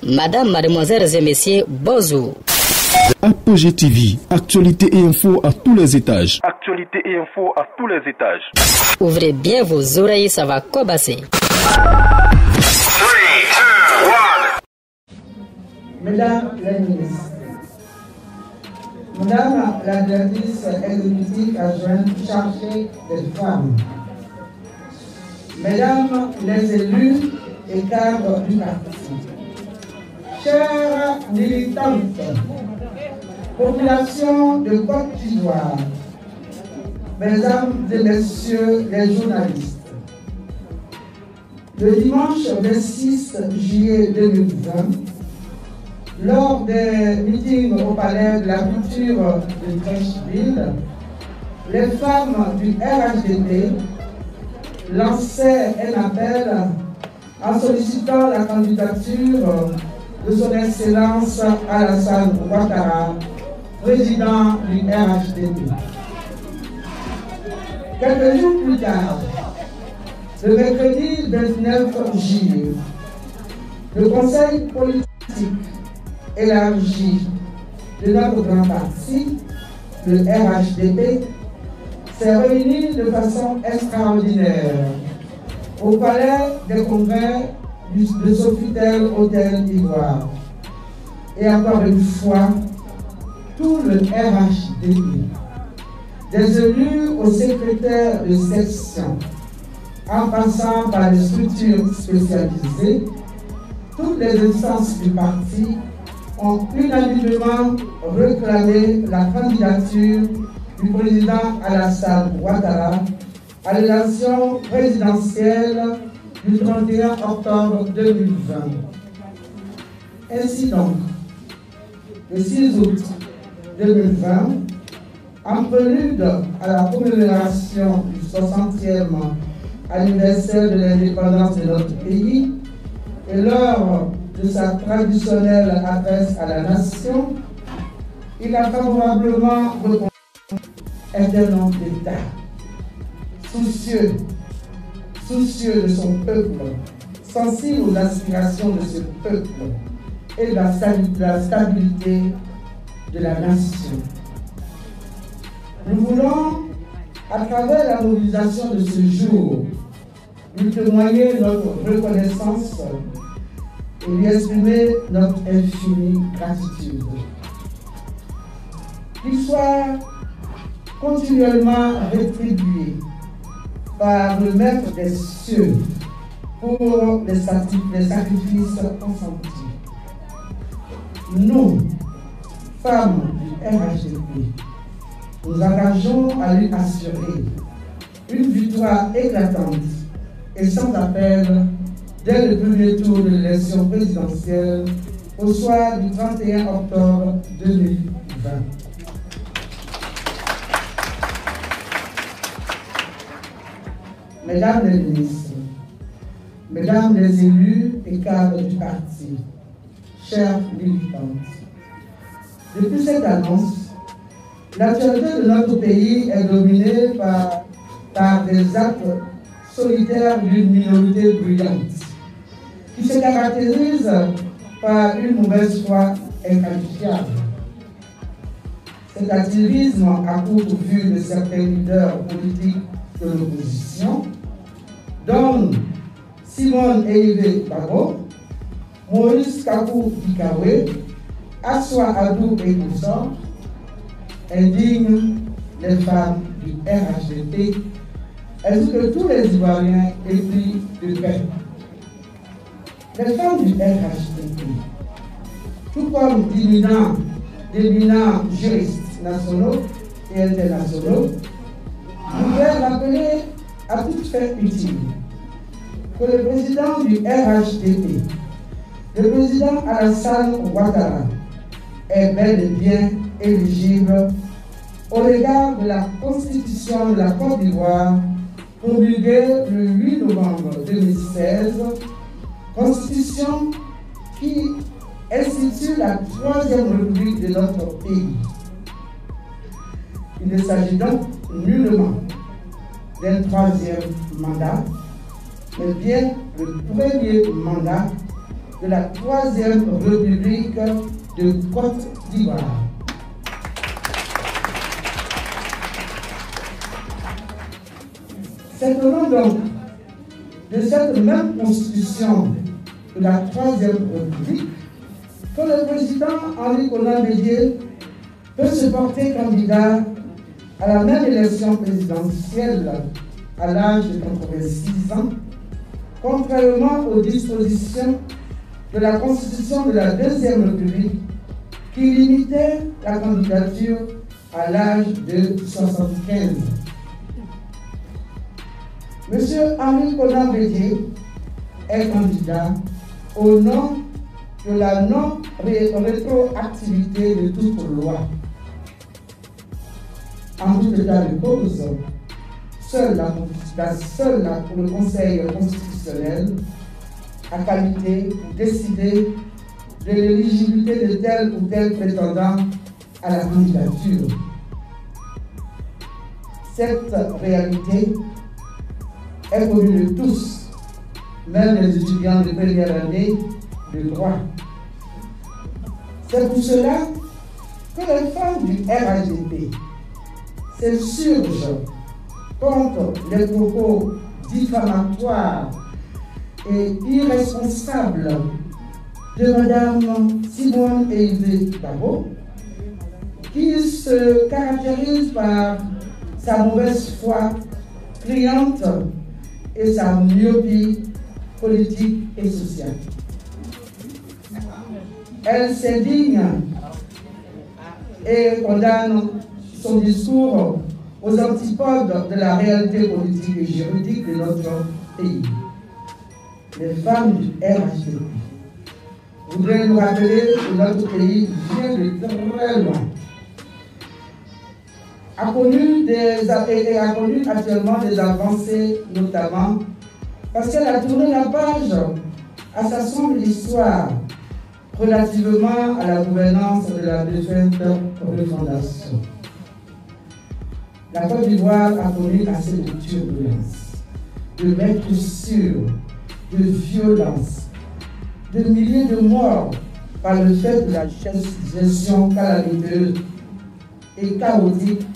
Madame, mademoiselles et messieurs, bonjour. Apogée TV, actualité et info à tous les étages. Actualité et info à tous les étages. Ouvrez bien vos oreilles, ça va cobasser. 3, 2, 1. Mesdames les ministres, Madame la directrice exécutive adjointe chargée des femmes, Mesdames les élus et cadres du parti, chères militantes, population de Côte d'Ivoire, Mesdames et Messieurs les journalistes, le dimanche 26 juillet 2020, lors des meetings au palais de la culture de Trècheville, les femmes du RHDP lançaient un appel en sollicitant la candidature de son Excellence Alassane Ouattara, président du RHDP. Quelques jours plus tard, le mercredi 29 juillet, le Conseil politique élargi de notre grand parti, le RHDP, s'est réuni de façon extraordinaire au palais des congrès de Sofitel Hôtel d'Ivoire. Et encore une fois, tout le RHDP, des élus au secrétaire de section, en passant par les structures spécialisées, toutes les instances du parti ont unanimement réclamé la candidature du président Alassane Ouattara à l'élection présidentielle du 31 octobre 2020. Ainsi donc, le 6 août 2020, en prélude à la commémoration du 60e anniversaire de l'indépendance de notre pays et lors de sa traditionnelle adresse à la nation, il a favorablement reconnu un homme d'État, soucieux de son peuple, sensible aux aspirations de ce peuple et de la stabilité de la nation. Nous voulons, à travers la mobilisation de ce jour, lui témoigner notre reconnaissance et lui exprimer notre infinie gratitude. Qu'il soit continuellement rétribué par le Maître des cieux pour les sacrifices consentis. Nous, femmes du RHDP, nous engageons à lui assurer une victoire éclatante et sans appel dès le premier tour de l'élection présidentielle au soir du 31 octobre 2020. Mesdames les ministres, Mesdames les élus et cadres du parti, chères militantes, depuis cette annonce, l'actualité de notre pays est dominée par des actes solitaires d'une minorité bruyante, qui se caractérise par une mauvaise foi inqualifiable. Cet activisme à courte vue de certains leaders politiques de l'opposition, dont Simone Eivé Baro, Maurice Kakou Bikawe, Assoua Adou et Moussa, indignent les femmes du RHDP, ainsi que tous les Ivoiriens épris de paix. Les femmes du RHDP, tout comme d'éminents juristes nationaux et internationaux, voudraient rappeler à toute fin utile que le président du RHDP, le président Alassane Ouattara, est bel et bien éligible au regard de la Constitution de la Côte d'Ivoire promulguée le 8 novembre 2016, Constitution qui institue la 3e République de notre pays. Il ne s'agit donc nullement d'un 3e mandat, mais bien le premier mandat de la Troisième République de Côte d'Ivoire. C'est au nom donc de cette même constitution de la Troisième République que le président Henri Konan Bédié peut se porter candidat à la même élection présidentielle à l'âge de 86 ans, contrairement aux dispositions de la Constitution de la Deuxième République qui limitait la candidature à l'âge de 75. Monsieur Henri Konan Bédié est candidat au nom de la non-rétroactivité de toute loi. En tout état de cause, seul le Conseil constitutionnel a qualité pour décider de l'éligibilité de tel ou tel prétendant à la candidature. Cette réalité est connue de tous, même les étudiants de première année de droit. C'est pour cela que les femmes du RHDP s'insurgent contre les propos diffamatoires et irresponsables de Mme Simone Eïvé Babo, qui se caractérise par sa mauvaise foi cliente et sa myopie politique et sociale. Elle s'indigne et condamne son discours aux antipodes de la réalité politique et juridique de notre pays. Les femmes du RHDP voudraient nous rappeler que notre pays vient de très loin, a connu actuellement des avancées, notamment parce qu'elle a tourné la page à sa sombre histoire relativement à la gouvernance de la défunte refondation. La Côte d'Ivoire a connu assez de turbulences, de maîtrisures, de violences, de milliers de morts par le fait de la gestion calamiteuse et chaotique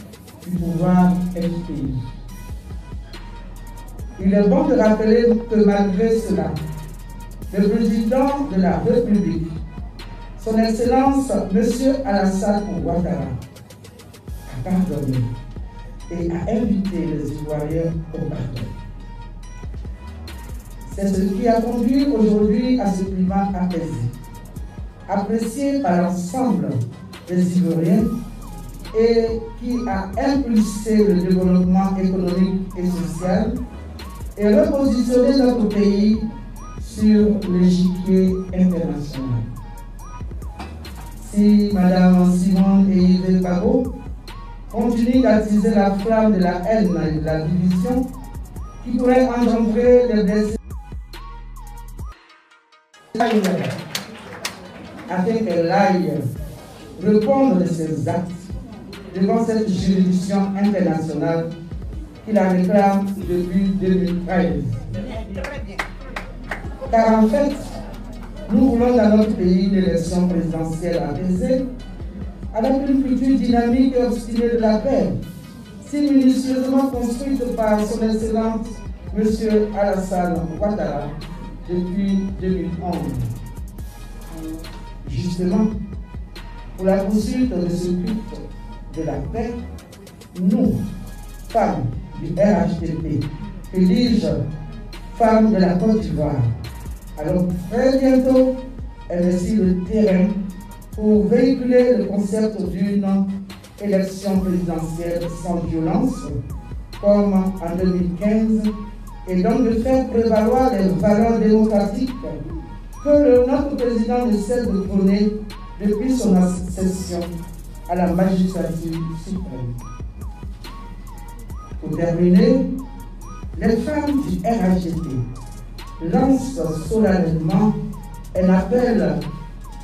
du pouvoir FPI. Il est bon de rappeler que malgré cela, le président de la République, son Excellence M. Alassane Ouattara, a pardonné et a invité les Ivoiriens au pardon. C'est ce qui a conduit aujourd'hui à ce climat apaisé, apprécié par l'ensemble des Ivoiriens et qui a impulsé le développement économique et social et repositionné notre pays sur l'échiquier international. Si Mme Simone Eïvé Babo continue d'attiser la flamme de la haine et de la division qui pourrait engendrer des blessés afin qu'elle aille répondre de ses actes devant cette juridiction internationale qui la réclame depuis 2013. Car en fait, nous voulons dans notre pays une élection présidentielle apaisée, avec une culture dynamique et obstinée de la paix, si minutieusement construite par son Excellence M. Alassane Ouattara depuis 2011. Justement, pour la poursuite de ce culte de la paix, nous, femmes du RHDP, élige femmes de la Côte d'Ivoire, alors très bientôt, elle est sur le terrain pour véhiculer le concept d'une élection présidentielle sans violence, comme en 2015, et donc de faire prévaloir les valeurs démocratiques que notre président ne cesse de prôner depuis son accession à la magistrature suprême. Pour terminer, les femmes du RHDP lancent solennellement un appel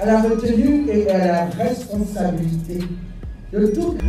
à la retenue et à la responsabilité de toutes